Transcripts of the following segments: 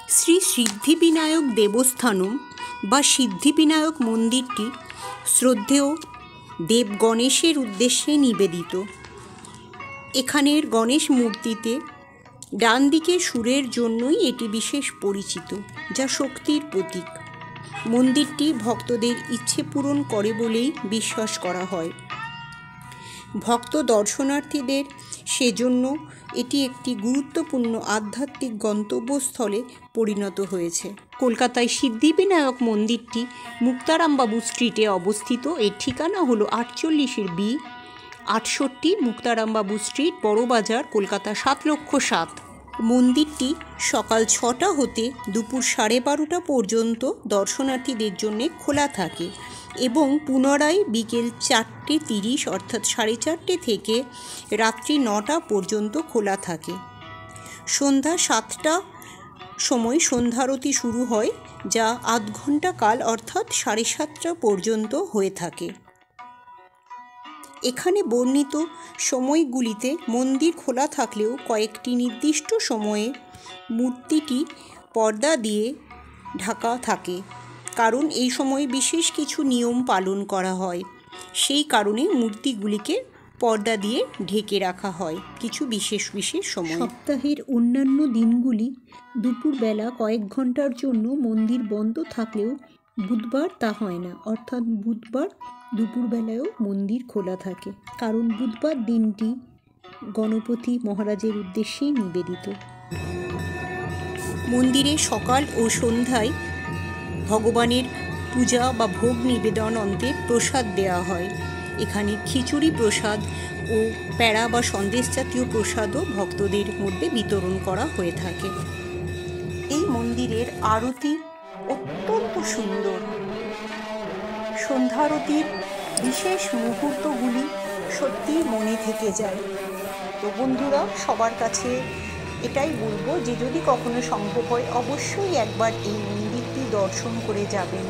শ্রী সিদ্ধিবিনায়ক দেবস্থানম বা সিদ্ধিবিনায়ক মন্দিরটি শ্রদ্ধেয় দেব গণেশের উদ্দেশ্যে নিবেদিত। এখানের গণেশ মূর্তিতে ডান দিকে সুরের জন্যই এটি বিশেষ পরিচিত, যা শক্তির প্রতীক। মন্দিরটি ভক্তদের ইচ্ছে পূরণ করে বলেই বিশ্বাস করা হয়। ভক্ত দর্শনার্থীদের সেজন্য এটি একটি গুরুত্বপূর্ণ আধ্যাত্মিক গন্তব্যস্থলে পরিণত হয়েছে। কলকাতায় সিদ্ধিবিনায়ক মন্দিরটি মুক্তারামবাবু স্ট্রিটে অবস্থিত। এর ঠিকানা হলো 48/68 মুক্তারামবাবু স্ট্রিট, বড়বাজার, কলকাতা 7,07,000। মন্দিরটি সকাল 6টা হতে দুপুর 12:30 পর্যন্ত দর্শনার্থীদের জন্য খোলা থাকে এবং পুনরায় বিকেল 4:30 অর্থাৎ 4:30 থেকে রাত্রি 9টা পর্যন্ত খোলা থাকে। সন্ধ্যা 7টা সময় সন্ধ্যারতি শুরু হয়, যা আধ ঘন্টা কাল অর্থাৎ 7:30 পর্যন্ত হয়ে থাকে। এখানে বর্ণিত সময়গুলিতে মন্দির খোলা থাকলেও কয়েকটি নির্দিষ্ট সময়ে মূর্তিটি পর্দা দিয়ে ঢাকা থাকে, কারণ এই সময় বিশেষ কিছু নিয়ম পালন করা হয়। সেই কারণে মূর্তিগুলিকে পর্দা দিয়ে ঢেকে রাখা হয় কিছু বিশেষ সময়। সপ্তাহের অন্যান্য দিনগুলি দুপুরবেলা কয়েক ঘন্টার জন্য মন্দির বন্ধ থাকলেও বুধবার তা হয় না, অর্থাৎ বুধবার দুপুরবেলায়ও মন্দির খোলা থাকে, কারণ বুধবার দিনটি গণপতি মহারাজের উদ্দেশ্যেই নিবেদিত। মন্দিরে সকাল ও সন্ধ্যায় ভগবানের পূজা বা ভোগ নিবেদন অন্তে প্রসাদ দেওয়া হয়। এখানে খিচুড়ি প্রসাদ ও প্যাড়া বা সন্দেশ জাতীয় প্রসাদও ভক্তদের মধ্যে বিতরণ করা হয়ে থাকে। এই মন্দিরের আরতি অত্যন্ত সুন্দর। সন্ধ্যারতির বিশেষ মুহূর্তগুলি সত্যিই মনে থেকে যায়। তো বন্ধুরা, সবার কাছে এটাই বলবো যে যদি কখনো সম্ভব হয় অবশ্যই একবার এই মন্দিরটি দর্শন করে যাবেন।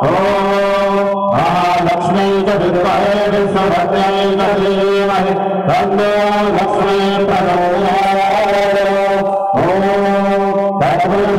लक्ष्मी Om